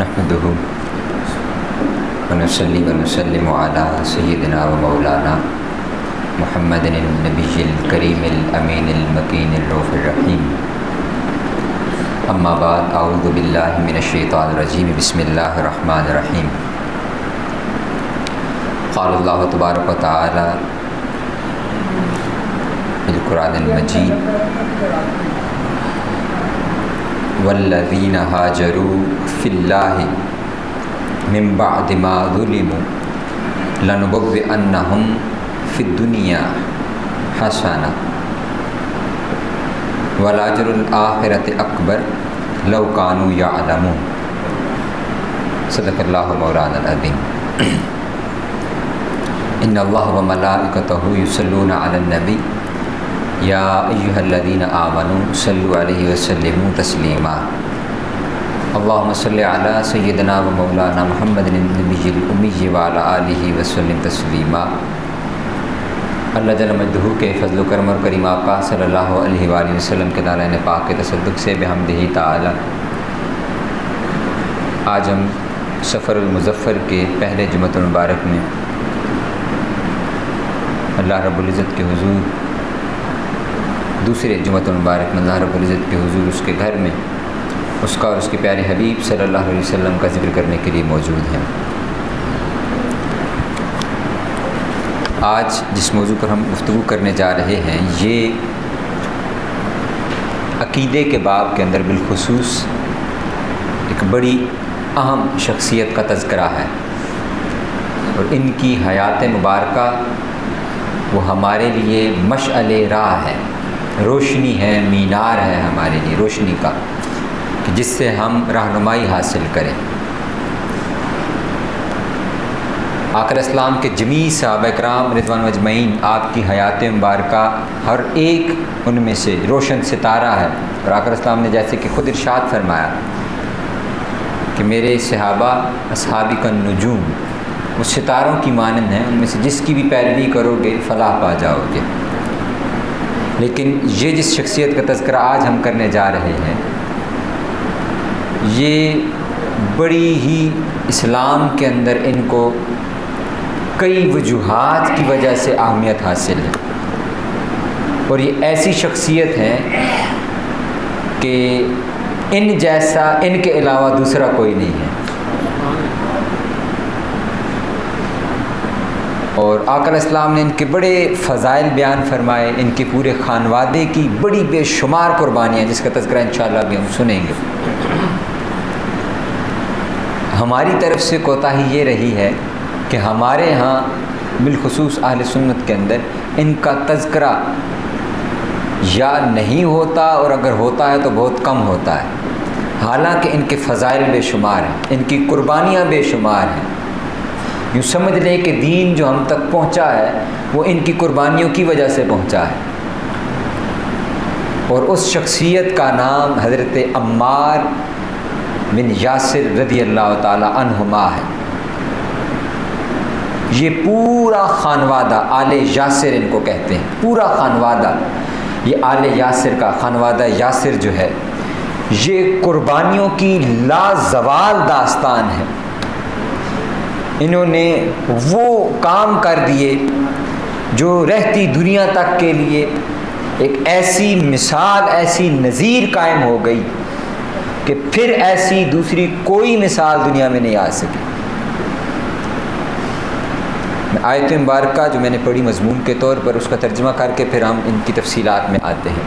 نحمده ونصلي ونسلم على سيدنا ومولانا محمد النبي الكريم الأمين المكين الرؤوف الرحيم. أما بعد، أعوذ بالله من الشيطان الرجيم. بسم الله الرحمن الرحيم. قال الله تبارك وتعالى في القرآن المجيد: والذين هاجروا في الله من بعد ما ظلموا لنبوئنهم في الدنيا حسنة ولأجر الآخرة أكبر لو كانوا يعلمون. صدق الله مولانا العظيم. إن الله وملائكته يصلون على النبي یا ایھا الذین آمنوا صلوا علیہ وسلموا تسلیما. اللہم صلی علی سیدنا و مولانا محمد النبی الامی وعلی آلہ وسلم تسلیما. اللہ جل مجدہ کے فضل و کرم اور کریم آقا صلی اللہ علیہ وآلہ وسلم کے دارین پاک کے تصدق سے بحمدہ تعالی آج ہم سفر المظفر کے پہلے جمعۃ المبارک میں اللہ رب العزت کے حضور، دوسرے جمعۃ المبارک میں اللہ رب العزت کے حضور اس کے گھر میں اس کا اور اس کے پیارے حبیب صلی اللہ علیہ وسلم کا ذکر کرنے کے لیے موجود ہیں. آج جس موضوع پر ہم گفتگو کرنے جا رہے ہیں یہ عقیدے کے باب کے اندر بالخصوص ایک بڑی اہم شخصیت کا تذکرہ ہے، اور ان کی حیات مبارکہ وہ ہمارے لیے مشعل راہ ہے، روشنی ہے، مینار ہے ہمارے لیے روشنی کا، کہ جس سے ہم رہنمائی حاصل کریں. آقا اسلام کے جمیع صحابہ کرام رضوان اجمعین، آپ کی حیات مبارکہ ہر ایک ان میں سے روشن ستارہ ہے. اور آقا اسلام نے جیسے کہ خود ارشاد فرمایا کہ میرے صحابہ اصحابی کا نجوم، وہ ستاروں کی مانند ہیں، ان میں سے جس کی بھی پیروی کرو گے فلاح پا جاؤ گے. لیکن یہ جس شخصیت کا تذکرہ آج ہم کرنے جا رہے ہیں یہ بڑی ہی اسلام کے اندر ان کو کئی وجوہات کی وجہ سے اہمیت حاصل ہے، اور یہ ایسی شخصیت ہے کہ ان جیسا ان کے علاوہ دوسرا کوئی نہیں ہے. اور آقا اسلام نے ان کے بڑے فضائل بیان فرمائے، ان کے پورے خانوادے کی بڑی بے شمار قربانیاں جس کا تذکرہ انشاءاللہ بھی ہم سنیں گے. ہماری طرف سے کوتاہی یہ رہی ہے کہ ہمارے ہاں بالخصوص اہل سنت کے اندر ان کا تذکرہ یا نہیں ہوتا، اور اگر ہوتا ہے تو بہت کم ہوتا ہے، حالانکہ ان کے فضائل بے شمار ہیں، ان کی قربانیاں بے شمار ہیں. یوں سمجھ لیں کہ دین جو ہم تک پہنچا ہے وہ ان کی قربانیوں کی وجہ سے پہنچا ہے. اور اس شخصیت کا نام حضرت عمار بن یاسر رضی اللہ تعالی عنہما ہے. یہ پورا خانوادہ آل یاسر ان کو کہتے ہیں، پورا خانوادہ یہ آل یاسر کا خانوادہ یاسر جو ہے یہ قربانیوں کی لازوال داستان ہے. انہوں نے وہ کام کر دیے جو رہتی دنیا تک کے لیے ایک ایسی مثال، ایسی نظیر قائم ہو گئی کہ پھر ایسی دوسری کوئی مثال دنیا میں نہیں آ سکی. آیت مبارکہ جو میں نے پڑھی مضمون کے طور پر اس کا ترجمہ کر کے پھر ہم ان کی تفصیلات میں آتے ہیں.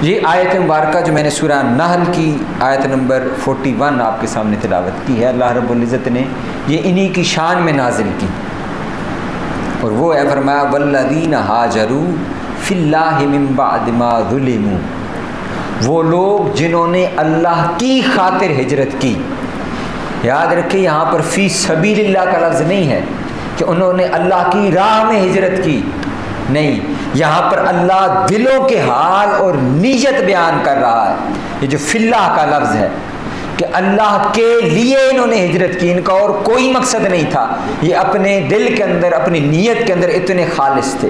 یہ آیت مبارکہ جو میں نے سورہ نحل کی آیت نمبر 41 آپ کے سامنے تلاوت کی ہے، اللہ رب العزت نے یہ انہی کی شان میں نازل کی، اور وہ ہے فرمایا والذین ہاجروا فی اللہ من بعد ما ظلموا. وہ لوگ جنہوں نے اللہ کی خاطر ہجرت کی. یاد رکھیں یہاں پر فی سبیل اللہ کا لفظ نہیں ہے کہ انہوں نے اللہ کی راہ میں ہجرت کی، نہیں، یہاں پر اللہ دلوں کے حال اور نیت بیان کر رہا ہے. یہ جو فی اللہ کا لفظ ہے کہ اللہ کے لیے انہوں نے ہجرت کی، ان کا اور کوئی مقصد نہیں تھا، یہ اپنے دل کے اندر اپنی نیت کے اندر اتنے خالص تھے.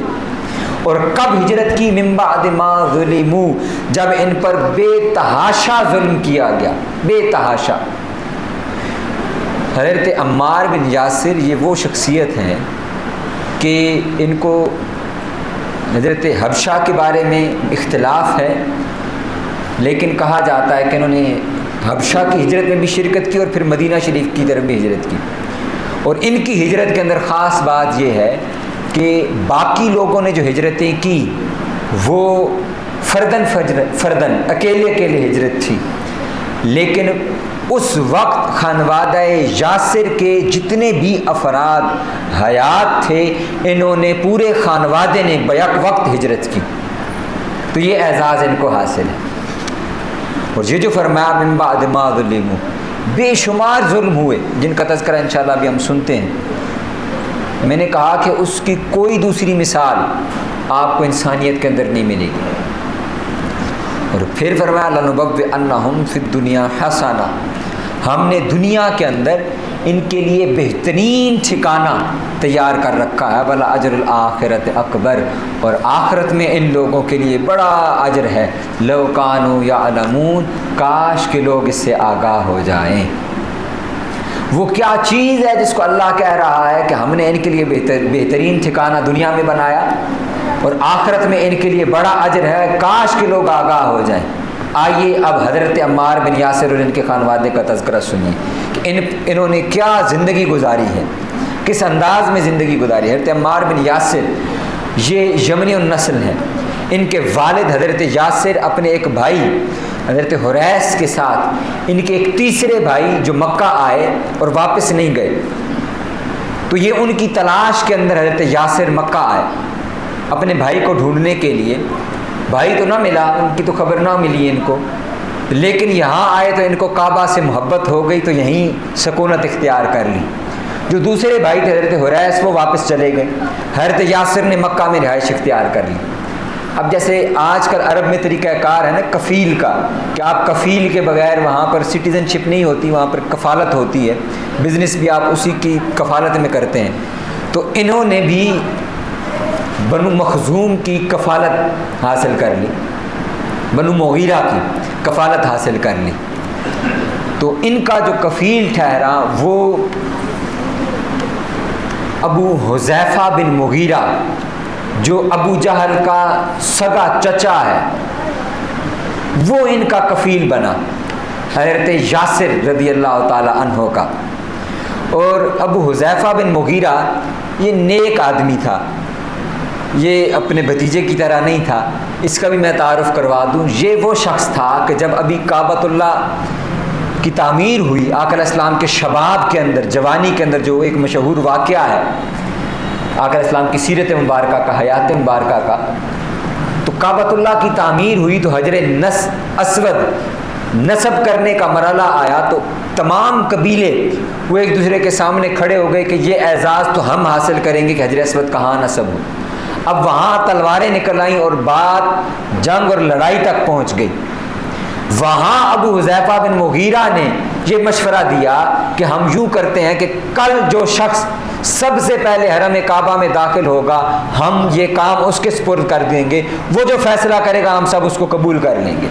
اور کب ہجرت کی؟ من بعد ما ظلموا، جب ان پر بے تحاشا ظلم کیا گیا، بے تحاشا. حضرت عمار بن یاسر یہ وہ شخصیت ہیں کہ ان کو حضرت حبشہ کے بارے میں اختلاف ہے، لیکن کہا جاتا ہے کہ انہوں نے حبشہ کی ہجرت میں بھی شرکت کی اور پھر مدینہ شریف کی طرف بھی ہجرت کی. اور ان کی ہجرت کے اندر خاص بات یہ ہے کہ باقی لوگوں نے جو ہجرتیں کی وہ فردن اکیلے ہجرت تھی، لیکن اس وقت خانوادہ یاسر کے جتنے بھی افراد حیات تھے انہوں نے پورے خانوادے نے بیک وقت ہجرت کی. تو یہ اعزاز ان کو حاصل ہے. اور یہ جو فرمایا من بعد ما ظلموا، بے شمار ظلم ہوئے جن کا تذکرہ انشاءاللہ ابھی ہم سنتے ہیں. میں نے کہا کہ اس کی کوئی دوسری مثال آپ کو انسانیت کے اندر نہیں ملے گی. اور پھر فرمایا لَنُبَوِّئَنَّهُمْ فِي الدُّنْيَا حَسَنَةً، ہم نے دنیا کے اندر ان کے لیے بہترین ٹھکانہ تیار کر رکھا ہے. بلا اجر الآخرت اکبر، اور آخرت میں ان لوگوں کے لیے بڑا اجر ہے. لو کانوا یعلمون، کاش کہ لوگ اس سے آگاہ ہو جائیں. وہ کیا چیز ہے جس کو اللہ کہہ رہا ہے کہ ہم نے ان کے لیے بہترین ٹھکانہ دنیا میں بنایا اور آخرت میں ان کے لیے بڑا اجر ہے، کاش کہ لوگ آگاہ ہو جائیں. آئیے اب حضرت عمار بن یاسر اور ان کے خانوادے کا تذکرہ سنیے کہ انہوں نے کیا زندگی گزاری ہے، کس انداز میں زندگی گزاری. حضرت عمار بن یاسر یہ یمنی النسل ہیں. ان کے والد حضرت یاسر اپنے ایک بھائی حضرت حریث کے ساتھ ان کے ایک تیسرے بھائی جو مکہ آئے اور واپس نہیں گئے، تو یہ ان کی تلاش کے اندر حضرت یاسر مکہ آئے اپنے بھائی کو ڈھونڈنے کے لیے. بھائی تو نہ ملا، ان کی تو خبر نہ ملی ان کو، لیکن یہاں آئے تو ان کو کعبہ سے محبت ہو گئی تو یہیں سکونت اختیار کر لی. جو دوسرے بھائی تھے حضرت حریث وہ واپس چلے گئے. حضرت یاسر نے مکہ میں رہائش اختیار کر لی. اب جیسے آج کل عرب میں طریقہ کار ہے نا کفیل کا، کہ آپ کفیل کے بغیر وہاں پر سٹیزن شپ نہیں ہوتی، وہاں پر کفالت ہوتی ہے، بزنس بھی آپ اسی کی کفالت میں کرتے ہیں. تو انہوں نے بھی بنو مخزوم کی کفالت حاصل کر لی، بنو مغیرہ کی کفالت حاصل کر لی. تو ان کا جو کفیل ٹھہرا وہ ابو حذیفہ بن مغیرہ جو ابو جہل کا سگا چچا ہے، وہ ان کا کفیل بنا حضرت یاسر رضی اللہ تعالی عنہ کا. اور ابو حذیفہ بن مغیرہ یہ نیک آدمی تھا، یہ اپنے بھتیجے کی طرح نہیں تھا. اس کا بھی میں تعارف کروا دوں. یہ وہ شخص تھا کہ جب ابھی کعبۃ اللہ کی تعمیر ہوئی آقا علیہ السلام کے شباب کے اندر، جوانی کے اندر، جو ایک مشہور واقعہ ہے آقا علیہ السلام کی سیرت مبارکہ کا، حیات مبارکہ کا، تو کعبۃ اللہ کی تعمیر ہوئی تو حجر اسود نصب کرنے کا مرحلہ آیا تو تمام قبیلے وہ ایک دوسرے کے سامنے کھڑے ہو گئے کہ یہ اعزاز تو ہم حاصل کریں گے کہ حجر اسود کہاں نصب ہو. اب وہاں تلواریں نکل آئیں اور بات جنگ اور لڑائی تک پہنچ گئی. وہاں ابو حذیفہ بن مغیرہ نے یہ مشورہ دیا کہ ہم یوں کرتے ہیں کہ کل جو شخص سب سے پہلے حرم کعبہ میں داخل ہوگا ہم یہ کام اس کے سپرد کر دیں گے، وہ جو فیصلہ کرے گا ہم سب اس کو قبول کر لیں گے.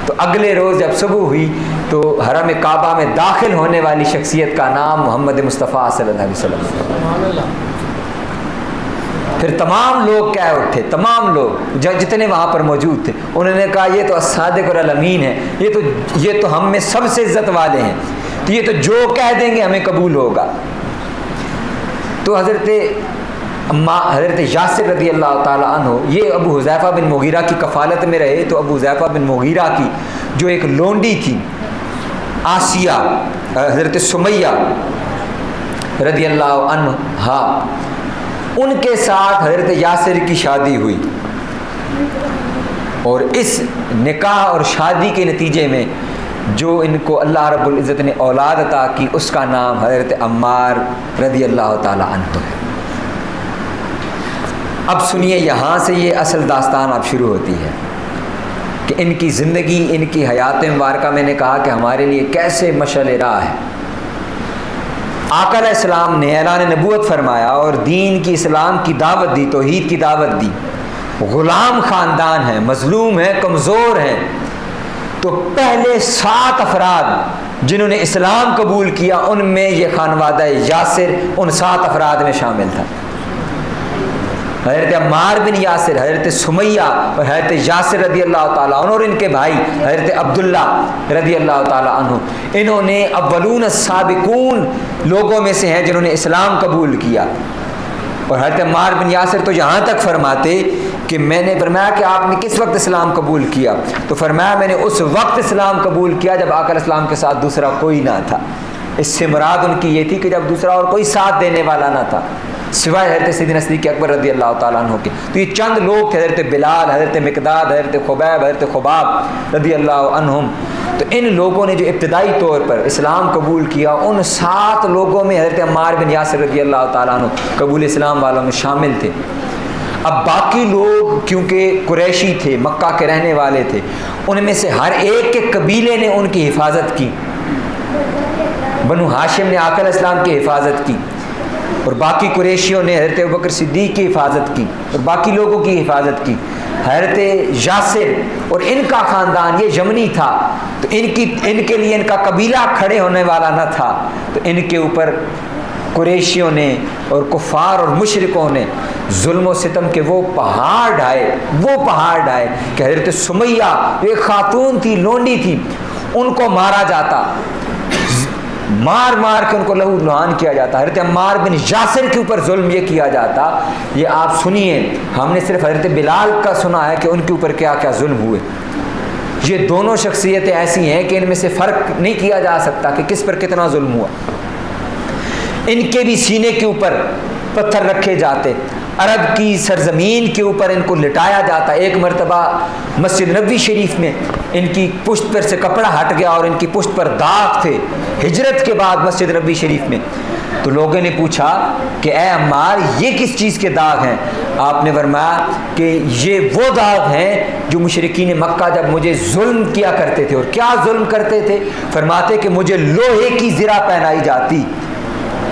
تو اگلے روز جب صبح ہوئی تو حرم کعبہ میں داخل ہونے والی شخصیت کا نام محمد مصطفیٰ صلی اللہ علیہ وسلم. پھر تمام لوگ کہہ اٹھے، تمام لوگ جتنے وہاں پر موجود تھے، انہوں نے کہا یہ تو الصادق الامین ہے، یہ تو ہم میں سب سے عزت والے ہیں، تو یہ تو جو کہہ دیں گے ہمیں قبول ہوگا. تو حضرت یاسر رضی اللہ تعالیٰ عنہ یہ ابو حذیفہ بن مغیرہ کی کفالت میں رہے. تو ابو حذیفہ بن مغیرہ کی جو ایک لونڈی تھی آسیہ، حضرت سمیہ رضی اللہ عنہا، ان کے ساتھ حضرت یاسر کی شادی ہوئی. اور اس نکاح اور شادی کے نتیجے میں جو ان کو اللہ رب العزت نے اولاد عطا کی اس کا نام حضرت عمار رضی اللہ تعالی عنہ ہے. اب سنیے یہاں سے یہ اصل داستان اب شروع ہوتی ہے کہ ان کی زندگی، ان کی حیات مبارکہ میں نے کہا کہ ہمارے لیے کیسے مشعل راہ ہے. آقا علیہ السلام نے اعلان نبوت فرمایا اور دین کی، اسلام کی دعوت دی، توحید کی دعوت دی. غلام خاندان ہیں، مظلوم ہیں، کمزور ہیں. تو پہلے 7 افراد جنہوں نے اسلام قبول کیا ان میں یہ خانوادہ یاسر ان 7 افراد میں شامل تھا۔ حضرت عمار بن یاسر، حضرت سمیہ اور حضرت یاسر رضی اللہ تعالیٰ عنہ اور ان کے بھائی حضرت عبداللہ رضی اللہ تعالیٰ عنہ، انہوں نے اولون السابقون لوگوں میں سے ہیں جنہوں نے اسلام قبول کیا۔ اور حضرت عمار بن یاسر تو یہاں تک فرماتے کہ میں نے فرمایا کہ آپ نے کس وقت اسلام قبول کیا؟ تو فرمایا میں نے اس وقت اسلام قبول کیا جب آقا علیہ السلام کے ساتھ دوسرا کوئی نہ تھا۔ اس سے مراد ان کی یہ تھی کہ جب دوسرا اور کوئی ساتھ دینے والا نہ تھا سوائے حضرت سیدنا صدیق اکبر رضی اللہ تعالیٰ عنہ کے۔ تو یہ چند لوگ تھے، حضرت بلال، حضرت مقداد، حضرت خبیب، حضرت خباب رضی اللہ عنہم۔ تو ان لوگوں نے جو ابتدائی طور پر اسلام قبول کیا ان 7 لوگوں میں حضرت عمار بن یاسر رضی اللہ تعالیٰ عنہ قبول اسلام والوں میں شامل تھے۔ اب باقی لوگ کیونکہ قریشی تھے، مکہ کے رہنے والے تھے، ان میں سے ہر ایک کے قبیلے نے ان کی حفاظت کی۔ بنو ہاشم نے آقا علیہ السلام کی حفاظت کی، اور باقی قریشیوں نے حضرت ابوبکر صدیق کی حفاظت کی، اور باقی لوگوں کی حفاظت کی۔ حضرت یاسر اور ان کا خاندان یہ یمنی تھا، تو ان کے لیے ان کا قبیلہ کھڑے ہونے والا نہ تھا، تو ان کے اوپر قریشیوں نے اور کفار اور مشرکوں نے ظلم و ستم کے وہ پہاڑ ڈھائے کہ حضرت سمیہ ایک خاتون تھی، لونڈی تھی، ان کو مارا جاتا، مار کے ان کو لہو لہان کیا جاتا۔ حضرت عمار بن یاسر کے اوپر ظلم یہ کیا جاتا، یہ آپ سنیے، ہم نے صرف حضرت بلال کا سنا ہے کہ ان کے اوپر کیا کیا ظلم ہوئے۔ یہ دونوں شخصیتیں ایسی ہیں کہ ان میں سے فرق نہیں کیا جا سکتا کہ کس پر کتنا ظلم ہوا۔ ان کے بھی سینے کے اوپر پتھر رکھے جاتے، عرب کی سرزمین کے اوپر ان کو لٹایا جاتا۔ ایک مرتبہ مسجد نبوی شریف میں ان کی پشت پر سے کپڑا ہٹ گیا اور ان کی پشت پر داغ تھے، ہجرت کے بعد مسجد نبوی شریف میں۔ تو لوگوں نے پوچھا کہ اے عمار یہ کس چیز کے داغ ہیں؟ آپ نے فرمایا کہ یہ وہ داغ ہیں جو مشرکین مکہ جب مجھے ظلم کیا کرتے تھے۔ اور کیا ظلم کرتے تھے؟ فرماتے کہ مجھے لوہے کی زرہ پہنائی جاتی،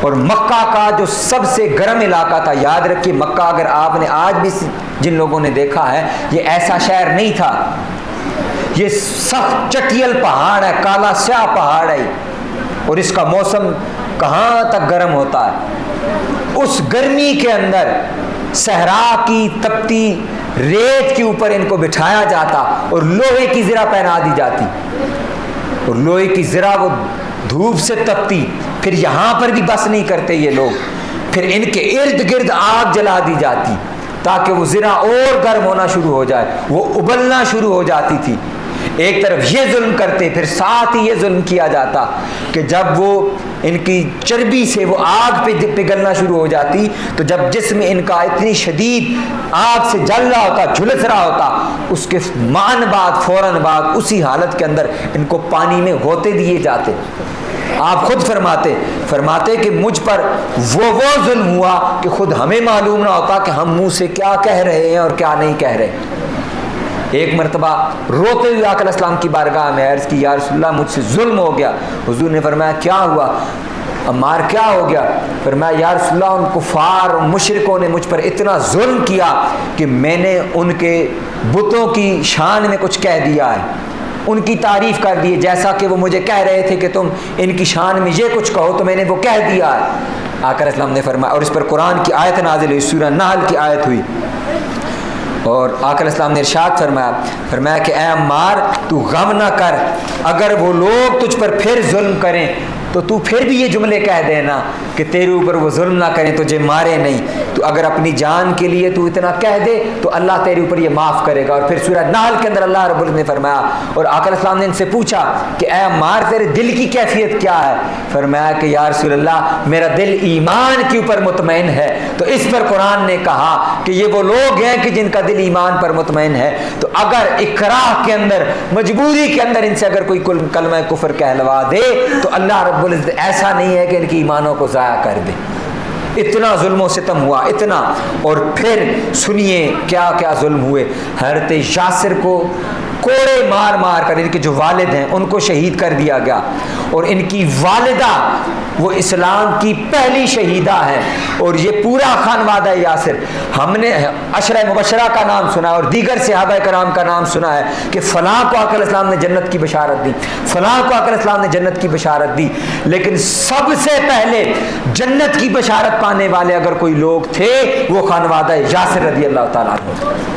اور مکہ کا جو سب سے گرم علاقہ تھا، یاد رکھیے مکہ اگر آپ نے آج بھی جن لوگوں نے دیکھا ہے یہ ایسا شہر نہیں تھا، یہ سخت چٹیل پہاڑ ہے، کالا سیاہ پہاڑ ہے، اور اس کا موسم کہاں تک گرم ہوتا ہے۔ اس گرمی کے اندر صحرا کی تپتی ریت کے اوپر ان کو بٹھایا جاتا اور لوہے کی زرہ پہنا دی جاتی، اور لوہے کی زرہ وہ دھوپ سے تپتی۔ پھر یہاں پر بھی بس نہیں کرتے یہ لوگ، پھر ان کے ارد گرد آگ جلا دی جاتی تاکہ وہ زرہ اور گرم ہونا شروع ہو جائے، وہ ابلنا شروع ہو جاتی تھی۔ ایک طرف یہ ظلم کرتے، پھر ساتھ ہی یہ ظلم کیا جاتا کہ جب وہ ان کی چربی سے وہ آگ پہ پگھلنا شروع ہو جاتی، تو جب جسم ان کا اتنی شدید آگ سے جل رہا ہوتا، جھلس رہا ہوتا، اس کے فوراً بعد اسی حالت کے اندر ان کو پانی میں غوطے دیے جاتے۔ آپ خود فرماتے کہ مجھ پر وہ ظلم ہوا کہ خود ہمیں معلوم نہ ہوتا کہ ہم منہ سے کیا کہہ رہے ہیں اور کیا نہیں کہہ رہے۔ ایک مرتبہ روتے ہوئے آقا علیہ السلام کی بارگاہ میں عرض کی، یا رسول اللہ مجھ سے ظلم ہو گیا۔ حضور نے فرمایا کیا ہوا؟ عمار کیا ہو گیا؟ فرمایا یا رسول اللہ ان کفار اور مشرکوں نے مجھ پر اتنا ظلم کیا کہ میں نے ان کے بتوں کی شان میں کچھ کہہ دیا ہے، ان کی تعریف کر دی، جیسا کہ وہ مجھے کہہ رہے تھے کہ تم ان کی شان میں یہ کچھ کہو، تو میں نے وہ کہہ دیا ہے۔ آقا علیہ السلام نے فرمایا، اور اس پر قرآن کی آیت نازل ہوئی، سورہ نحل کی آیت ہوئی، اور آقا علیہ السلام نے ارشاد فرمایا کہ اے عمار تو غم نہ کر، اگر وہ لوگ تجھ پر پھر ظلم کریں تو تو پھر بھی یہ جملے کہہ دینا کہ تیرے اوپر وہ ظلم نہ کریں، تجھے مارے نہیں، تو اگر اپنی جان کے لیے تو اتنا کہہ دے تو اللہ تیرے اوپر یہ معاف کرے گا۔ اور پھر سورہ نحل کے اندر اللہ رب العزت نے فرمایا، اور آقا علیہ السلام نے ان سے پوچھا کہ اے عمار تیرے دل کی کیفیت کیا ہے؟ فرمایا کہ یا رسول اللہ میرا دل ایمان کے اوپر مطمئن ہے۔ تو اس پر قرآن نے کہا کہ یہ وہ لوگ ہیں کہ جن کا دل ایمان پر مطمئن ہے، تو اگر اکراہ کے اندر، مجبوری کے اندر ان سے اگر کوئی کلمہ کفر کہلوا دے تو اللہ رب العزت ایسا نہیں ہے کہ ان کی ایمانوں کو ضائع کر دے۔ اتنا ظلم و ستم ہوا، اتنا۔ اور پھر سنیے کیا کیا ظلم ہوئے۔ حضرت یاسر کو کوڑے مار مار کر ان کے جو والد ہیں ان کو شہید کر دیا گیا، اور ان کی والدہ وہ اسلام کی پہلی شہیدہ ہے۔ اور یہ پورا خانوادہ یاسر، ہم نے عشرہ مبشرہ کا نام سنا اور دیگر صحابہ کرام کا نام سنا ہے کہ فلاں کو آقا علیہ السلام نے جنت کی بشارت دی، فلاں کو آقا علیہ السلام نے جنت کی بشارت دی، لیکن سب سے پہلے جنت کی بشارت پانے والے اگر کوئی لوگ تھے وہ خانوادہ یاسر رضی اللہ تعالیٰ عنہ۔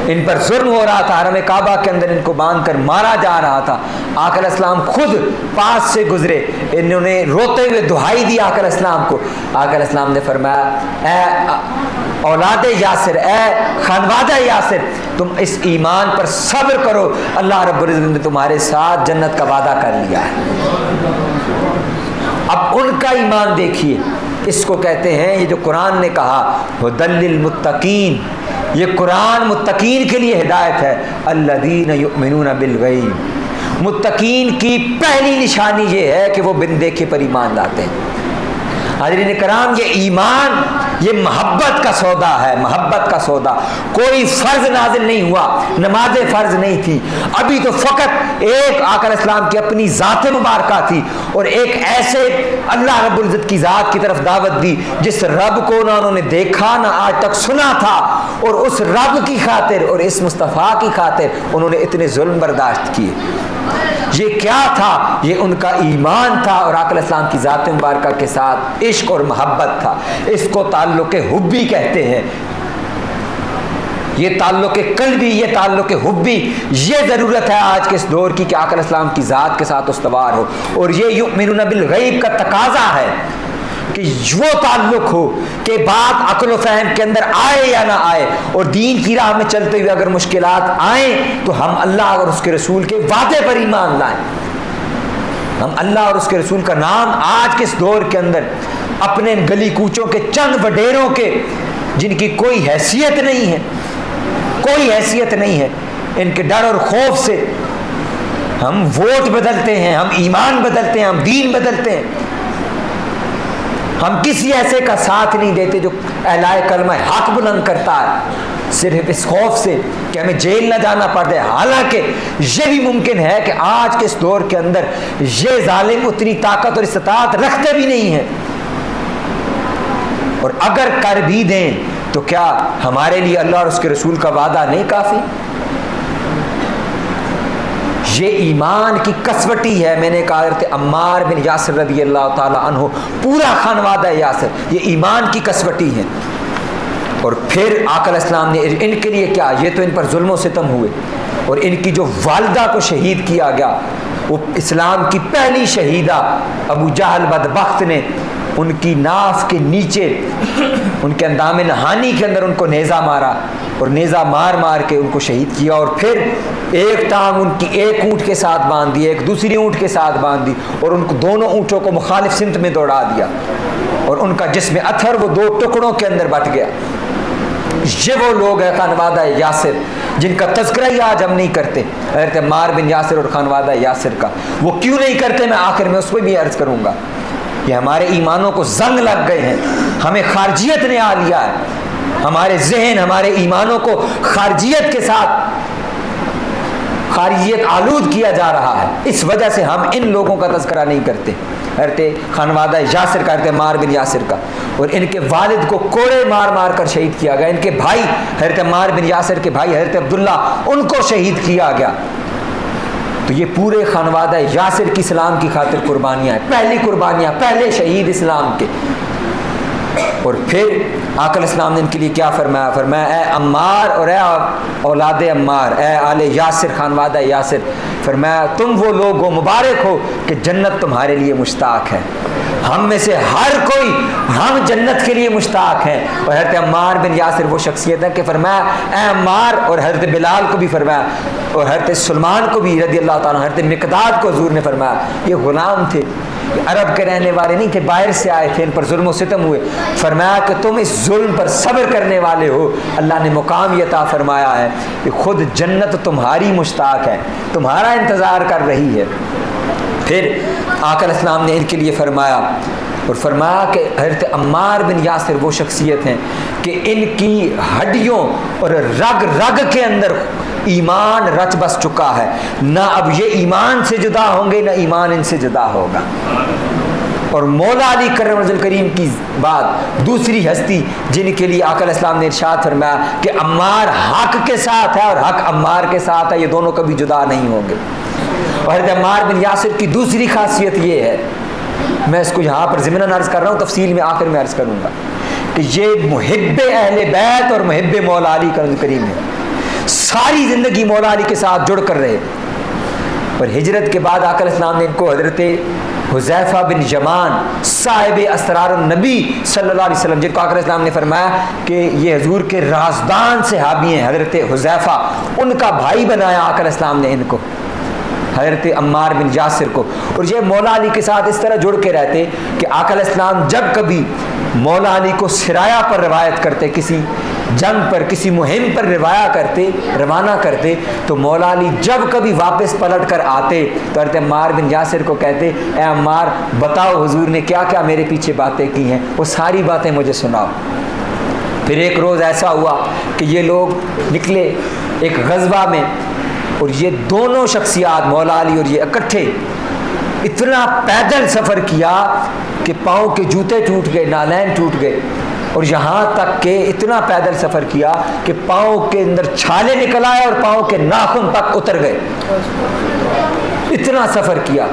ان پر ظلم ہو رہا تھا، حرم کعبہ کے اندر ان کو باندھ کر مارا جا رہا تھا۔ آقا علیہ السلام خود پاس سے گزرے، انہوں نے روتے ہوئے دہائی دی آقا علیہ السلام کو۔ آقا علیہ السلام نے فرمایا اے اولاد یاسر، اے خانوادہ یاسر، تم اس ایمان پر صبر کرو، اللہ رب العزت نے تمہارے ساتھ جنت کا وعدہ کر لیا ہے۔ اب ان کا ایمان دیکھیے، اس کو کہتے ہیں، یہ جو قرآن نے کہا ھدی للمتقین، یہ قرآن متقین کے لیے ہدایت ہے۔ الذین یؤمنون بالغیب، متقین کی پہلی نشانی یہ ہے کہ وہ بن دیکھے پر ایمان لاتے ہیں۔ حاضرین کرام، یہ ایمان یہ محبت کا سودا ہے، محبت کا سودا۔ کوئی فرض نازل نہیں ہوا، نماز فرض نہیں تھی، ابھی تو فقط ایک آقا علیہ السلام کی اپنی ذات مبارکہ تھی، اور ایک ایسے اللہ رب العزت کی ذات کی طرف دعوت دی جس رب کو نہ انہوں نے دیکھا نہ آج تک سنا تھا، اور اس رب کی خاطر اور اس مصطفیٰ کی خاطر انہوں نے اتنے ظلم برداشت کیے۔ یہ کیا تھا؟ یہ ان کا ایمان تھا، اور آقا علیہ السلام کی ذات مبارکہ کے ساتھ عشق اور محبت تھا۔ اس کو تعلق حبی کہتے ہیں۔ یہ تعلق قلبی، یہ تعلق حبی، یہ ضرورت ہے آج کے اس دور کی کہ آقا علیہ السلام کی ذات کے ساتھ استوار ہو، اور یہ یؤمنون بالغیب کا تقاضا ہے کہ وہ تعلق ہو کہ بات عقل و فہم کے اندر آئے یا نہ آئے، اور دین کی راہ میں چلتے ہوئے اگر مشکلات آئیں تو ہم اللہ اور اس کے رسول کے وعدے پر ایمان لائیں۔ ہم اللہ اور اس کے رسول کا نام آج کے اس دور کے اندر اپنے گلی کوچوں کے چند وڈیروں کے، جن کی کوئی حیثیت نہیں ہے، کوئی حیثیت نہیں ہے، ان کے ڈر اور خوف سے ہم ووٹ بدلتے ہیں، ہم ایمان بدلتے ہیں، ہم دین بدلتے ہیں۔ ہم کسی ایسے کا ساتھ نہیں دیتے جو اعلائے کلمہ حق بلند کرتا ہے، صرف اس خوف سے کہ ہمیں جیل نہ جانا پڑے۔ حالانکہ یہ بھی ممکن ہے کہ آج کے اس دور کے اندر یہ ظالم اتنی طاقت اور استطاعت رکھتے بھی نہیں ہیں، اور اگر کر بھی دیں تو کیا ہمارے لیے اللہ اور اس کے رسول کا وعدہ نہیں کافی؟ یہ ایمان کی کسوٹی ہے۔ میں نے کہا حضرت عمار بن یاسر رضی اللہ تعالی عنہ، پورا خانوادہ یاسر، یہ ایمان کی کسوٹی ہے۔ اور پھر آقا علیہ السلام نے ان کے لیے کیا، یہ تو ان پر ظلم و ستم ہوئے، اور ان کی جو والدہ کو شہید کیا گیا، وہ اسلام کی پہلی شہیدہ ابو جہل بدبخت نے ان کی ناف کے نیچے، ان کے اندام نہانی کے اندر ان کو نیزہ مارا، اور نیزہ مار مار کے ان کو شہید کیا، اور پھر ایک ٹانگ ان کی ایک اونٹ کے ساتھ باندھ دی، ایک دوسری اونٹ کے ساتھ باندھ دی، اور ان کو دونوں اونٹوں کو مخالف سمت میں دوڑا دیا، اور ان کا جسم اطہر وہ دو ٹکڑوں کے اندر بٹ گیا۔ یہ وہ لوگ ہیں خانوادہ یاسر جن کا تذکرہ ہی آج ہم نہیں کرتے، حضرت عمار بن یاسر اور خانوادہ یاسر کا۔ وہ کیوں نہیں کرتے، میں آخر میں اس پہ بھی عرض کروں گا۔ یہ ہمارے ایمانوں کو زنگ لگ گئے ہیں، ہمیں خارجیت نے آ لیا ہے، ہمارے ذہن ہمارے ایمانوں کو خارجیت کے ساتھ خارجیت آلود کیا جا رہا ہے، اس وجہ سے ہم ان لوگوں کا تذکرہ نہیں کرتے۔ حضرت خانوادہ یاسر کا، حضرت عمار بن یاسر کا، اور ان کے والد کو کوڑے مار مار کر شہید کیا گیا، ان کے بھائی حضرت عمار بن یاسر کے بھائی حضرت عبداللہ، ان کو شہید کیا گیا۔ تو یہ پورے خانوادہ یاسر کی اسلام کی خاطر قربانیاں ہیں، پہلی قربانیاں، پہلے شہید اسلام کے۔ اور پھر آقا علیہ السلام نے ان کے لیے کیا فرمایا؟ فرمایا اے عمار اور اے اولاد عمار، اے آل یاسر، خانوادہ یاسر، فرمایا تم وہ لوگ ہو، مبارک ہو کہ جنت تمہارے لیے مشتاق ہے۔ ہم میں سے ہر کوئی ہم جنت کے لیے مشتاق ہیں۔ اور حضرت عمار بن یاسر وہ شخصیت ہے کہ فرمایا اے عمار، اور حضرت بلال کو بھی فرمایا، اور حضرت سلمان کو بھی رضی اللہ تعالیٰ، حضرت مقداد کو حضور نے فرمایا، یہ غلام تھے، عرب کے رہنے والے نہیں تھے، باہر سے آئے تھے، ان پر ظلم و ستم ہوئے، فرمایا کہ تم اس ظلم پر صبر کرنے والے ہو، اللہ نے مقام یہ عطا فرمایا ہے کہ خود جنت تمہاری مشتاق ہے، تمہارا انتظار کر رہی ہے۔ پھر آقا علیہ السلام نے ان کے لیے فرمایا، اور فرمایا کہ حضرت عمار بن یاسر وہ شخصیت ہیں کہ ان کی ہڈیوں اور رگ رگ کے اندر ایمان رچ بس چکا ہے، نہ اب یہ ایمان سے جدا ہوں گے، نہ ایمان ان سے جدا ہوگا۔ اور مولا علی کرم وجہ کریم کی بات، دوسری ہستی جن کے لیے آقا علیہ السلام نے ارشاد فرمایا کہ عمار حق کے ساتھ ہے اور حق عمار کے ساتھ ہے، یہ دونوں کبھی جدا نہیں ہوں گے۔ اور حضرت عمار بن یاسر کی دوسری خاصیت یہ ہے، میں اس کو یہاں پر ضمناً عرض کر رہا ہوں، تفصیل میں آخر میں عرض کروں گا، کہ یہ محب اہل بیت اور محب مولا علی کرم کریم ہے، ساری زندگی مولا علی کے ساتھ جڑ کر رہے۔ اور ہجرت کے بعد آقا علیہ السلام نے ان کو حضرت حذیفہ بن یمان صاحب اسرار النبی صلی اللہ علیہ وسلم، جن کو آقا علیہ السلام نے فرمایا کہ یہ حضور کے رازدان صحابی ہیں، حضرت حذیفہ، ان کا بھائی بنایا آقا علیہ السلام نے ان کو، حضرت عمار بن یاسر کو۔ اور یہ مولا علی کے ساتھ اس طرح جڑ کے رہتے کہ آقا علیہ السلام جب کبھی مولا علی کو سرایا پر روایت کرتے، کسی جنگ پر، کسی مہم پر روانہ کرتے، تو مولا علی جب کبھی واپس پلٹ کر آتے تو حضرت عمار بن یاسر کو کہتے، اے عمار بتاؤ حضور نے کیا کیا میرے پیچھے باتیں کی ہیں، وہ ساری باتیں مجھے سناؤ۔ پھر ایک روز ایسا ہوا کہ یہ لوگ نکلے ایک غزوہ میں، اور یہ دونوں شخصیات مولا علی اور یہ اکٹھے اتنا پیدل سفر کیا کہ پاؤں کے جوتے ٹوٹ گئے، نالین ٹوٹ گئے، اور یہاں تک کہ اتنا پیدل سفر کیا کہ پاؤں کے اندر چھالے نکل آئے اور پاؤں کے ناخن تک اتر گئے، اتنا سفر کیا۔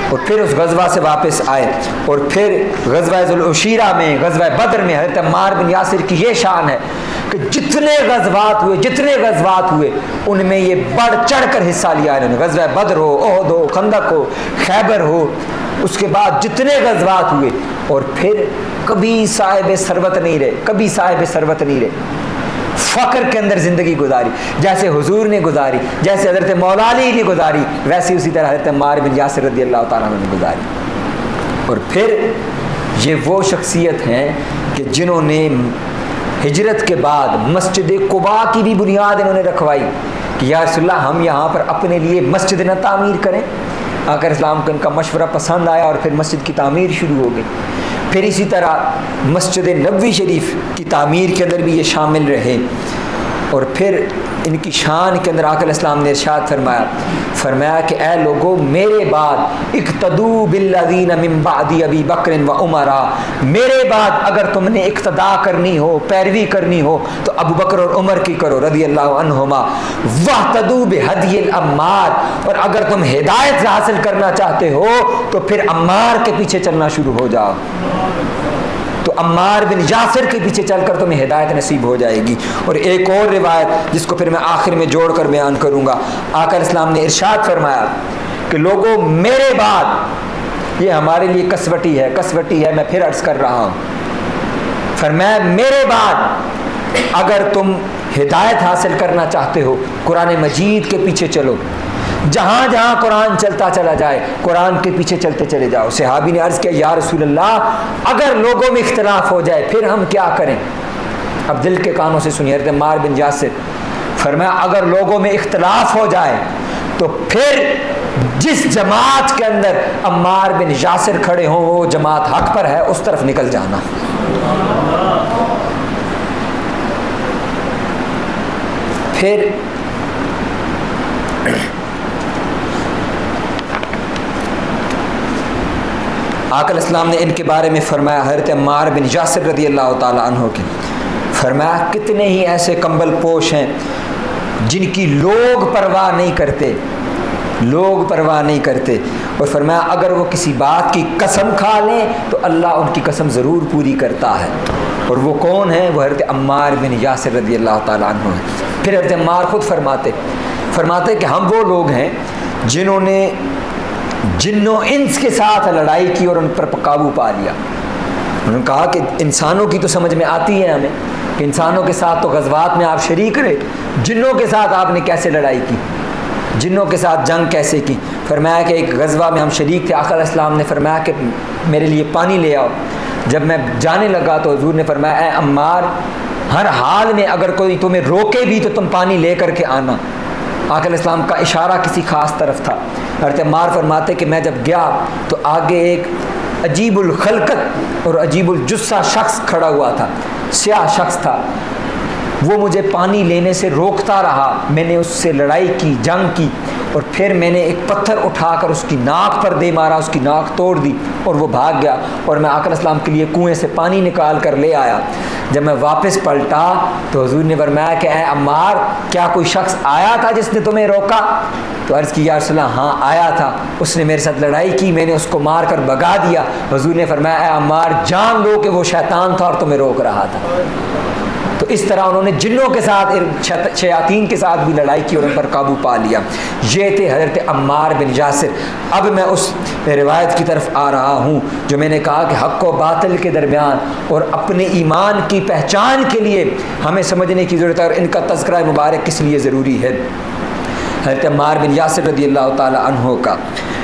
اور پھر اس غزوہ سے واپس آئے، اور پھر غزوہ ذوالعشیرہ میں، غزوہ بدر میں حضرت عمار بن یاسر کی یہ شان ہے کہ جتنے غزوات ہوئے ان میں یہ بڑھ چڑھ کر حصہ لیا انہوں نے، غزوہ بدر ہو، احد ہو، خندق ہو، خیبر ہو، اس کے بعد جتنے غزوات ہوئے، اور پھر کبھی صاحب ثروت نہیں رہے، فقر کے اندر زندگی گزاری، جیسے حضور نے گزاری، جیسے حضرت مولا علی نے گزاری، ویسے اسی طرح حضرت عمار بن یاسر رضی اللہ تعالیٰ عنہ نے گزاری۔ اور پھر یہ وہ شخصیت ہیں کہ جنہوں نے ہجرت کے بعد مسجد قباء کی بھی بنیاد انہوں نے رکھوائی کہ یا رسول اللہ ہم یہاں پر اپنے لیے مسجد نہ تعمیر کریں۔ آقا علیہ السلام کو ان کا مشورہ پسند آیا اور پھر مسجد کی تعمیر شروع ہو گئی۔ پھر اسی طرح مسجد نبوی شریف کی تعمیر کے اندر بھی یہ شامل رہے۔ اور پھر ان کی شان کے اندر آقا علیہ السلام نے ارشاد فرمایا کہ اے لوگو میرے بعد اقتدوا بالذین من بعد ابی بکر و عمر، میرے بعد اگر تم نے اقتداء کرنی ہو، پیروی کرنی ہو تو ابو بکر اور عمر کی کرو رضی اللہ عنہما، واہتدوا بہدی العمار، اور اگر تم ہدایت حاصل کرنا چاہتے ہو تو پھر عمار کے پیچھے چلنا شروع ہو جاؤ، تو عمار بن یاسر کے پیچھے چل کر تمہیں ہدایت نصیب ہو جائے گی۔ اور ایک اور روایت جس کو پھر میں آخر میں جوڑ کر بیان کروں گا، آقا علیہ السلام نے ارشاد فرمایا کہ لوگوں میرے بعد، یہ ہمارے لیے کسوٹی ہے، میں پھر عرض کر رہا ہوں، فرمایا میرے بعد اگر تم ہدایت حاصل کرنا چاہتے ہو قرآن مجید کے پیچھے چلو، جہاں جہاں قرآن چلتا چلا جائے قرآن کے پیچھے چلتے چلے جاؤ۔ صحابی نے عرض کیا یا رسول اللہ اگر لوگوں میں اختلاف ہو جائے پھر ہم کیا کریں؟ اب دل کے کانوں سے سنیے، حضرت عمار بن یاسر فرمایا اگر لوگوں میں اختلاف ہو جائے تو پھر جس جماعت کے اندر عمار بن یاسر کھڑے ہوں وہ جماعت حق پر ہے، اس طرف نکل جانا۔ پھر آقا علیہ السلام نے ان کے بارے میں فرمایا، حضرت عمار بن یاسر رضی اللہ تعالیٰ عنہ کے فرمایا کتنے ہی ایسے کمبل پوش ہیں جن کی لوگ پرواہ نہیں کرتے، اور فرمایا اگر وہ کسی بات کی قسم کھا لیں تو اللہ ان کی قسم ضرور پوری کرتا ہے۔ اور وہ کون ہیں؟ وہ حضرت عمار بن یاسر رضی اللہ تعالیٰ عنہ ہیں۔ پھر حضرت عمار خود فرماتے کہ ہم وہ لوگ ہیں جنہوں نے جن و انس کے ساتھ لڑائی کی اور ان پر قابو پا لیا۔ انہوں نے کہا کہ انسانوں کی تو سمجھ میں آتی ہے ہمیں کہ انسانوں کے ساتھ تو غزوات میں آپ شریک رہے، جنوں کے ساتھ آپ نے کیسے لڑائی کی، جنوں کے ساتھ جنگ کیسے کی؟ فرمایا کہ ایک غزوہ میں ہم شریک تھے، آقا علیہ السلام نے فرمایا کہ میرے لیے پانی لے آؤ۔ جب میں جانے لگا تو حضور نے فرمایا اے عمار ہر حال میں اگر کوئی تمہیں روکے بھی تو تم پانی لے کر کے آنا۔ آقا علیہ السلام کا اشارہ کسی خاص طرف تھا۔ حضرت عمار فرماتے کہ میں جب گیا تو آگے ایک عجیب الخلقت اور عجیب الجثہ شخص کھڑا ہوا تھا، سیاہ شخص تھا، وہ مجھے پانی لینے سے روکتا رہا، میں نے اس سے لڑائی کی، جنگ کی، اور پھر میں نے ایک پتھر اٹھا کر اس کی ناک پر دے مارا، اس کی ناک توڑ دی اور وہ بھاگ گیا، اور میں آقا علیہ السلام کے لیے کنویں سے پانی نکال کر لے آیا۔ جب میں واپس پلٹا تو حضور نے فرمایا کہ اے عمار، کیا کوئی شخص آیا تھا جس نے تمہیں روکا؟ تو عرض کی یا رسول اللہ ہاں آیا تھا، اس نے میرے ساتھ لڑائی کی، میں نے اس کو مار کر بھگا دیا۔ حضور نے فرمایا اے عمار، جان لو کہ وہ شیطان تھا اور تمہیں روک رہا تھا۔ تو اس طرح انہوں نے جنوں کے ساتھ، شیاطین کے ساتھ بھی لڑائی کی اور ان پر قابو پا لیا۔ یہ تھے حضرت عمار بن یاسر۔ اب میں اس روایت کی طرف آ رہا ہوں جو میں نے کہا کہ حق و باطل کے درمیان اور اپنے ایمان کی پہچان کے لیے ہمیں سمجھنے کی ضرورت ہے، اور ان کا تذکرہ مبارک کس لیے ضروری ہے۔ حضرت عمار بن یاسر رضی اللہ تعالی عنہ کا،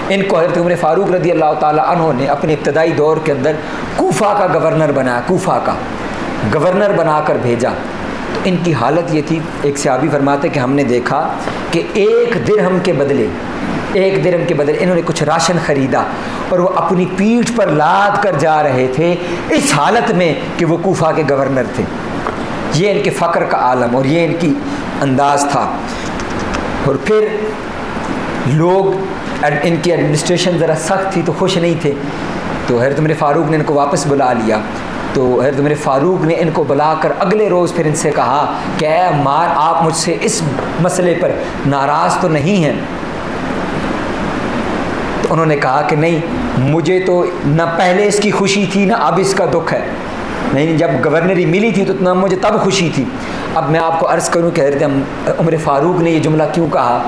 ان کو حضرت عمر فاروق رضی اللہ تعالی عنہ نے اپنے ابتدائی دور کے اندر کوفہ کا گورنر بنایا، کوفہ کا گورنر بنا کر بھیجا۔ تو ان کی حالت یہ تھی، ایک صحابی فرماتے کہ ہم نے دیکھا کہ ایک درہم کے بدلے انہوں نے کچھ راشن خریدا اور وہ اپنی پیٹھ پر لاد کر جا رہے تھے، اس حالت میں کہ وہ کوفہ کے گورنر تھے۔ یہ ان کے فقر کا عالم اور یہ ان کی انداز تھا۔ اور پھر لوگ، ان کی ایڈمنسٹریشن ذرا سخت تھی تو خوش نہیں تھے، تو حضرت عمر فاروق نے ان کو واپس بلا لیا۔ تو حضرت عمر فاروق نے ان کو بلا کر اگلے روز پھر ان سے کہا کہ اے عمار، آپ مجھ سے اس مسئلے پر ناراض تو نہیں ہیں؟ تو انہوں نے کہا کہ نہیں، مجھے تو نہ پہلے اس کی خوشی تھی نہ اب اس کا دکھ ہے، نہیں جب گورنری ملی تھی تو نہ مجھے تب خوشی تھی۔ اب میں آپ کو عرض کروں کہ حضرت عمر فاروق نے یہ جملہ کیوں کہا،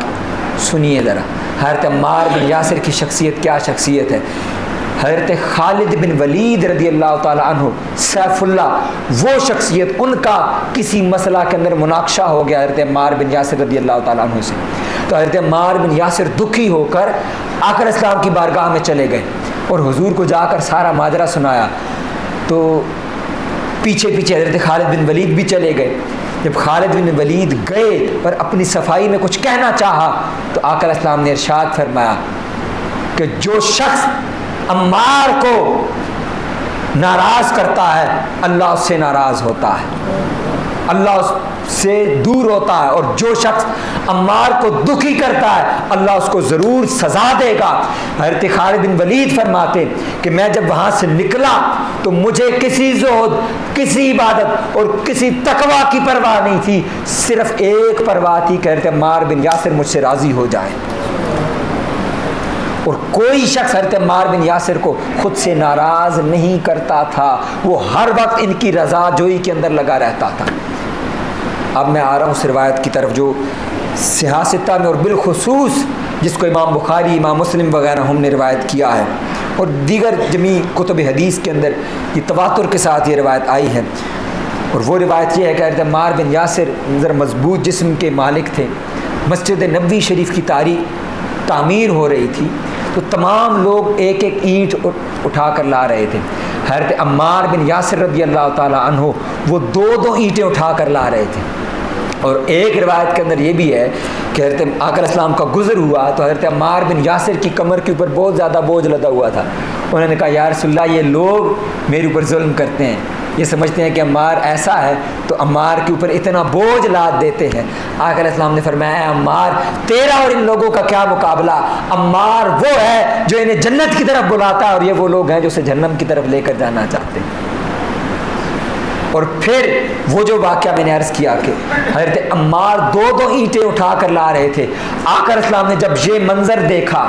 سنیے ذرا۔ حضرت عمار بن یاسر کی شخصیت کیا شخصیت ہے؟ حضرت خالد بن ولید رضی اللہ تعالی عنہ سیف اللہ، وہ شخصیت، ان کا کسی مسئلہ کے اندر مناقشہ ہو گیا حضرت عمار بن یاسر رضی اللہ تعالی عنہ سے، تو حضرت عمار بن یاسر دکھی ہو کر آقا علیہ السلام کی بارگاہ میں چلے گئے اور حضور کو جا کر سارا ماجرا سنایا۔ تو پیچھے پیچھے حضرت خالد بن ولید بھی چلے گئے۔ جب خالد بن ولید گئے اور اپنی صفائی میں کچھ کہنا چاہا تو آقا علیہ السلام نے ارشاد فرمایا کہ جو شخص عمار کو ناراض کرتا ہے اللہ اس سے ناراض ہوتا ہے، اللہ اس سے دور ہوتا ہے، اور جو شخص عمار کو دکھی کرتا ہے اللہ اس کو ضرور سزا دے گا۔ حضرت خالد بن ولید فرماتے کہ میں جب وہاں سے نکلا تو مجھے کسی زہد، کسی عبادت اور کسی تقوی کی پرواہ نہیں تھی، صرف ایک پرواہ تھی کہ حضرت عمار بن یاسر مجھ سے راضی ہو جائے۔ اور کوئی شخص حضرت عمار بن یاسر کو خود سے ناراض نہیں کرتا تھا، وہ ہر وقت ان کی رضا جوئی کے اندر لگا رہتا تھا۔ اب میں آ رہا ہوں اس روایت کی طرف جو سیاستہ میں اور بالخصوص جس کو امام بخاری، امام مسلم وغیرہ ہم نے روایت کیا ہے، اور دیگر جمیع کتب حدیث کے اندر یہ تواتر کے ساتھ یہ روایت آئی ہے۔ اور وہ روایت یہ ہے کہ حضرت عمار بن یاسر ذرا مضبوط جسم کے مالک تھے۔ مسجد نبوی شریف کی تعمیر ہو رہی تھی تو تمام لوگ ایک ایک اینٹ اٹھا کر لا رہے تھے۔ حضرت عمار بن یاسر رضی اللہ تعالی عنہ وہ دو دو اینٹیں اٹھا کر لا رہے تھے۔ اور ایک روایت کے اندر یہ بھی ہے کہ حضرت آقا علیہ السلام کا گزر ہوا تو حضرت عمار بن یاسر کی کمر کے اوپر بہت زیادہ بوجھ لدا ہوا تھا۔ انہوں نے کہا یا رسول اللہ، یہ لوگ میرے اوپر ظلم کرتے ہیں، یہ سمجھتے ہیں کہ عمار ایسا ہے تو عمار کے اوپر اتنا بوجھ لاد دیتے ہیں۔ آقا علیہ السلام نے فرمایا اے عمار، تیرا اور ان لوگوں کا کیا مقابلہ، عمار وہ ہے جو انہیں جنت کی طرف بلاتا ہے اور یہ وہ لوگ ہیں جو اسے جہنم کی طرف لے کر جانا چاہتے ہیں۔ اور پھر وہ جو واقعہ میں نے عرض کیا کہ حضرت عمار دو دو اینٹیں اٹھا کر لا رہے تھے، آقا علیہ السلام نے جب یہ منظر دیکھا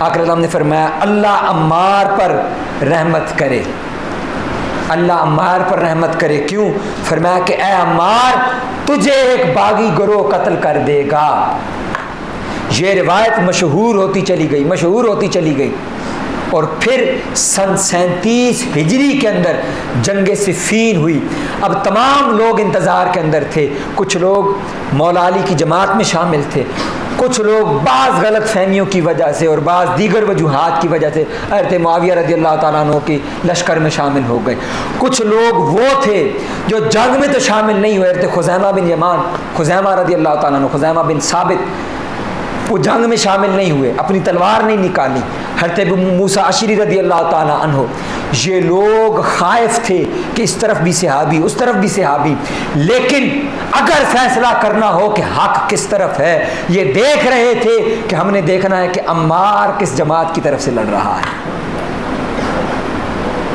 آقا علیہ السلام نے فرمایا اللہ عمار پر رحمت کرے، اللہ عمار پر رحمت کرے۔ کیوں؟ فرمایا کہ اے عمار، تجھے ایک باغی گروہ قتل کر دے گا۔ یہ روایت مشہور ہوتی چلی گئی اور پھر سن 37 ہجری کے اندر جنگ صفین ہوئی۔ اب تمام لوگ انتظار کے اندر تھے، کچھ لوگ مولا علی کی جماعت میں شامل تھے، کچھ لوگ بعض غلط فہمیوں کی وجہ سے اور بعض دیگر وجوہات کی وجہ سے حضرت معاویہ رضی اللہ تعالیٰ عنہ کی لشکر میں شامل ہو گئے، کچھ لوگ وہ تھے جو جنگ میں تو شامل نہیں ہوئے، حضرت خزیمہ بن یمان، خزیمہ رضی اللہ تعالیٰ عنہ، خزیمہ بن ثابت وہ جنگ میں شامل نہیں ہوئے، اپنی تلوار نہیں نکالی۔ حضرت ابو موسیٰ اشعری رضی اللہ تعالیٰ عنہ، یہ لوگ خائف تھے کہ اس طرف بھی صحابی اس طرف بھی صحابی، لیکن اگر فیصلہ کرنا ہو کہ حق کس طرف ہے، یہ دیکھ رہے تھے کہ ہم نے دیکھنا ہے کہ عمار کس جماعت کی طرف سے لڑ رہا ہے،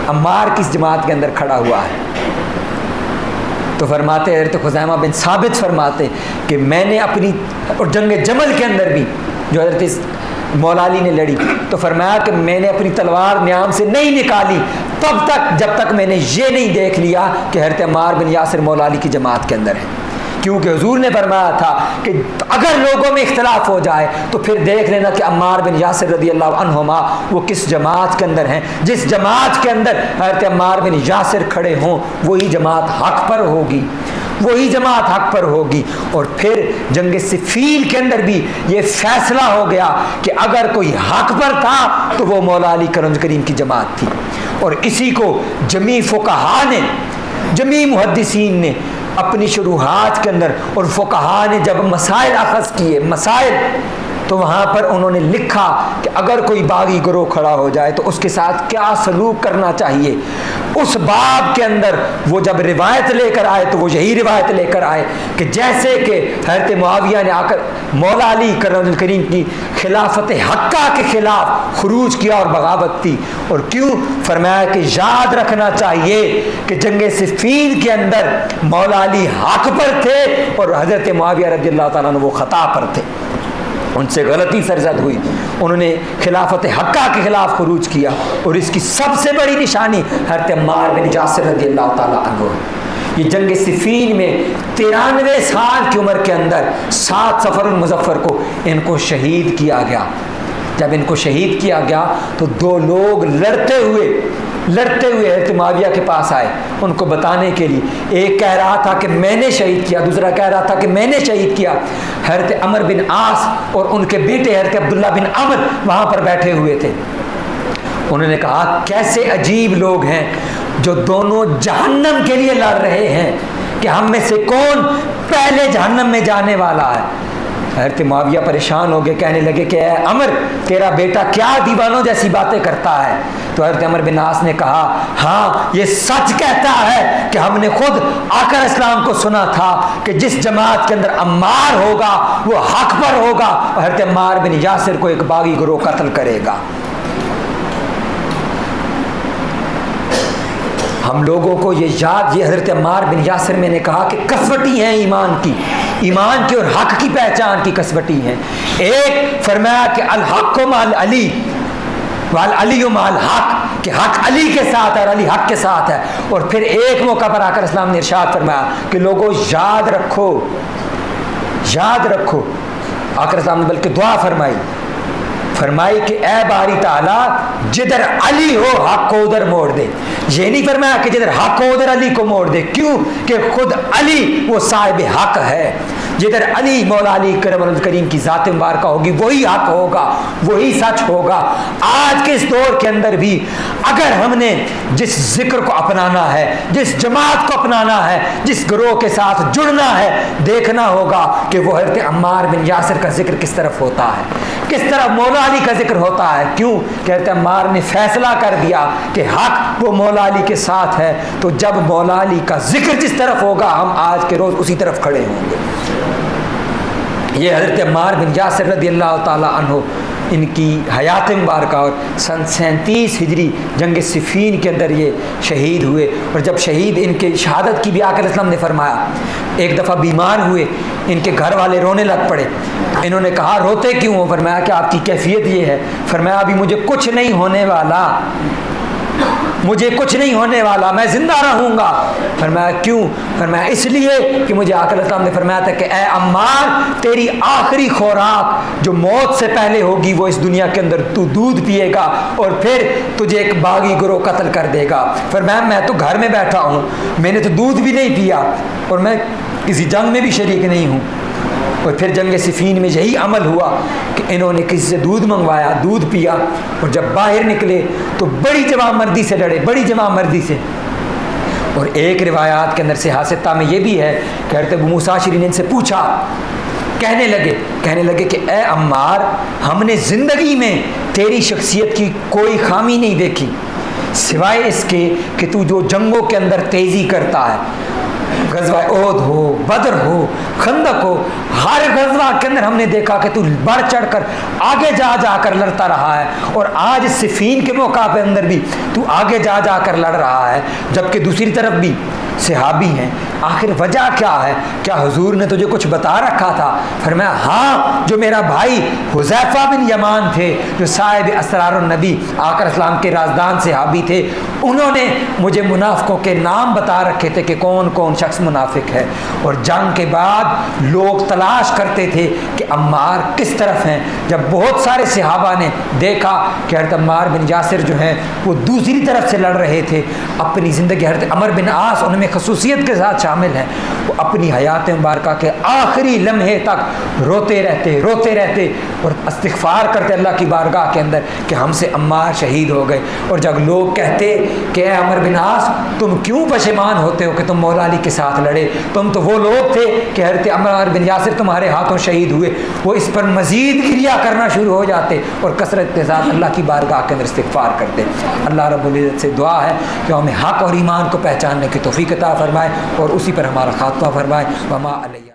عمار کس جماعت کے اندر کھڑا ہوا ہے۔ تو فرماتے حضرت خزیمہ بن ثابت فرماتے کہ میں نے اپنی، اور جنگ جمل کے اندر بھی جو حضرت مولا علی نے لڑی، تو فرمایا کہ میں نے اپنی تلوار نیام سے نہیں نکالی تب تک جب تک میں نے یہ نہیں دیکھ لیا کہ حضرت عمار بن یاسر مولا علی کی جماعت کے اندر ہے، کیونکہ حضور نے فرمایا تھا کہ اگر لوگوں میں اختلاف ہو جائے تو پھر دیکھ لینا کہ عمار بن یاسر رضی اللہ عنہما وہ کس جماعت کے اندر ہیں، جس جماعت کے اندر حضرت عمار بن یاسر کھڑے ہوں وہی جماعت حق پر ہوگی، وہی جماعت حق پر ہوگی۔ اور پھر جنگ صفین کے اندر بھی یہ فیصلہ ہو گیا کہ اگر کوئی حق پر تھا تو وہ مولا علی کرم کریم کی جماعت تھی، اور اسی کو جمیع فقہا نے، جمیع محدثین نے اپنی شروحات کے اندر، اور فقہا نے جب مسائل اخذ کیے مسائل، تو وہاں پر انہوں نے لکھا کہ اگر کوئی باغی گروہ کھڑا ہو جائے تو اس کے ساتھ کیا سلوک کرنا چاہیے۔ اس باب کے اندر وہ جب روایت لے کر آئے تو وہ یہی روایت لے کر آئے کہ جیسے کہ حضرت معاویہ نے آ کر مولا علی کرم کریم کی خلافت حقہ کے خلاف خروج کیا اور بغاوت تھی، اور کیوں فرمایا کہ یاد رکھنا چاہیے کہ جنگ صفین کے اندر مولا علی حق پر تھے اور حضرت معاویہ رضی اللہ تعالیٰ عنہ وہ خطا پر تھے، ان سے غلطی سرزد ہوئی، انہوں نے خلافت حقہ کے خلاف خروج کیا، اور اس کی سب سے بڑی نشانی حضرت عمار بن یاسر رضی اللہ تعالیٰ عنہ ہے۔ یہ جنگ صفین میں 93 سال کی عمر کے اندر 7 صفر المظفر کو ان کو شہید کیا گیا۔ جب ان کو شہید کیا گیا تو 2 لوگ لڑتے ہوئے حضرت معاویہ کے پاس آئے ان کو بتانے کے لیے، ایک کہہ رہا تھا کہ میں نے شہید کیا، دوسرا کہہ رہا تھا کہ میں نے شہید کیا۔ حضرت عمر بن عاص اور ان کے بیٹے حضرت عبداللہ بن عمر وہاں پر بیٹھے ہوئے تھے، انہوں نے کہا کیسے عجیب لوگ ہیں جو دونوں جہنم کے لیے لڑ رہے ہیں کہ ہم میں سے کون پہلے جہنم میں جانے والا ہے۔ حضرت معاویہ پریشان ہو گئے، کہنے لگے کہ اے عمر تیرا بیٹا کیا دیوانوں جیسی باتیں کرتا ہے؟ تو حضرت عمر بن عاص نے کہا ہاں یہ سچ کہتا ہے کہ ہم نے خود آقا اسلام کو سنا تھا کہ جس جماعت کے اندر عمار ہوگا وہ حق پر ہوگا، اور حضرت عمار بن یاسر کو ایک باغی گروہ قتل کرے گا۔ ہم لوگوں کو یہ یاد، یہ حضرت عمار بن یاسر میں نے کہا کہ کسوٹی ہیں ایمان کی اور حق کی پہچان کی کسوٹی ہیں۔ ایک فرمایا کہ الحق مع علی والعلی مع الحق، کہ حق علی کے ساتھ ہے اور علی حق کے ساتھ ہے۔ اور پھر ایک موقع پر آقا اسلام نے ارشاد فرمایا کہ لوگوں یاد رکھو آقا اسلام نے بلکہ دعا فرمائی کہ اے باری تعالیٰ جدھر علی ہو حق کو ادھر موڑ دے۔ یہ نہیں فرمایا کہ جدھر حق ہو ادھر علی کو موڑ دے، کیوں کہ خود علی وہ صاحب حق ہے۔ جدھر علی مولا علی کرم کریم کی ذات مبارکہ ہوگی وہی حق ہوگا، وہی سچ ہوگا۔ آج کے اس دور کے اندر بھی اگر ہم نے جس ذکر کو اپنانا ہے، جس جماعت کو اپنانا ہے، جس گروہ کے ساتھ جڑنا ہے، دیکھنا ہوگا کہ وہ حضرت عمار بن یاسر کا ذکر کس طرف ہوتا ہے، کس طرف مولا علی کا ذکر ہوتا ہے۔ کیوں کہ حضرت عمار نے فیصلہ کر دیا کہ حق وہ مولا علی کے ساتھ ہے، تو جب مولا علی کا ذکر جس طرف ہوگا ہم آج کے روز اسی طرف کھڑے ہوں گے۔ یہ حضرت عمار بن یاسر رضی اللہ تعالیٰ عنہ ان کی حیات مبارکہ، اور سن 37 ہجری جنگ صفین کے اندر یہ شہید ہوئے۔ اور جب شہید ان کے شہادت کی بھی آقا اسلام نے فرمایا، ایک دفعہ بیمار ہوئے، ان کے گھر والے رونے لگ پڑے، انہوں نے کہا روتے کیوں ہو؟ فرمایا کہ آپ کی کیفیت یہ ہے۔ فرمایا ابھی مجھے کچھ نہیں ہونے والا، میں زندہ رہوں گا۔ فرمایا کیوں؟ فرمایا اس لیے کہ مجھے آقا اسلام نے فرمایا تھا کہ اے عمار تیری آخری خوراک جو موت سے پہلے ہوگی وہ اس دنیا کے اندر تو دودھ پیے گا اور پھر تجھے ایک باغی گروہ قتل کر دے گا۔ فرمایا میں تو گھر میں بیٹھا ہوں، میں نے تو دودھ بھی نہیں پیا اور میں کسی جنگ میں بھی شریک نہیں ہوں۔ اور پھر جنگ صفین میں یہی عمل ہوا کہ انہوں نے کسی سے دودھ منگوایا، دودھ پیا، اور جب باہر نکلے تو بڑی جواں مردی سے لڑے، بڑی جواں مردی سے۔ اور ایک روایات کے اندر سے حادثہ میں یہ بھی ہے کہ حضرت ابو موسیٰ اشعری نے ان سے پوچھا کہنے لگے کہ اے عمار، ہم نے زندگی میں تیری شخصیت کی کوئی خامی نہیں دیکھی سوائے اس کے کہ تو جو جنگوں کے اندر تیزی کرتا ہے، غزوہ احد ہو، بدر ہو، خندق ہو، ہر غزوہ کے اندر ہم نے دیکھا کہ تو بڑھ چڑھ کر آگے جا کر لڑتا رہا ہے، اور آج صفین کے موقع پہ اندر بھی تو آگے جا کر لڑ رہا ہے، جبکہ دوسری طرف بھی صحابی ہیں۔ آخر وجہ کیا ہے؟ کیا حضور نے تجھے کچھ بتا رکھا تھا؟ فرمایا ہاں، جو میرا بھائی حذیفہ بن یمان تھے، جو صاحب اسرار النبی آقا اسلام کے رازدان صحابی تھے، انہوں نے مجھے منافقوں کے نام بتا رکھے تھے کہ کون کون شخص منافق ہے، اور جنگ کے بعد لوگ تلاش کرتے تھے کہ عمار کس طرف ہیں۔ جب بہت سارے صحابہ نے دیکھا کہ حضرت عمار بن یاسر جو ہیں وہ دوسری طرف سے لڑ رہے تھے اپنی زندگی، حضرت عمر بن عاص ان میں خصوصیت کے ساتھ شامل ہیں، وہ اپنی حیات مبارکہ کے آخری لمحے تک روتے رہتے اور استغفار کرتے اللہ کی بارگاہ کے اندر کہ ہم سے عمار شہید ہو گئے۔ اور جب لوگ کہتے کہ اے عمر بن عاص، تم کیوں پشیمان ہوتے ہو کہ تم مولا علی کے ساتھ لڑے، تم تو وہ لوگ تھے کہ حضرت عمر بن یاسر تمہارے ہاتھوں شہید ہوئے، وہ اس پر مزید گریہ کرنا شروع ہو جاتے اور کثرت کے ساتھ اللہ کی بارگاہ کے اندر استغفار کرتے۔ اللہ رب العزت سے دعا ہے کہ ہمیں حق اور ایمان کو پہچاننے کی توفیق عطا فرمائے اور اسی پر ہمارا خاتمہ فرمائے۔ وما علیہ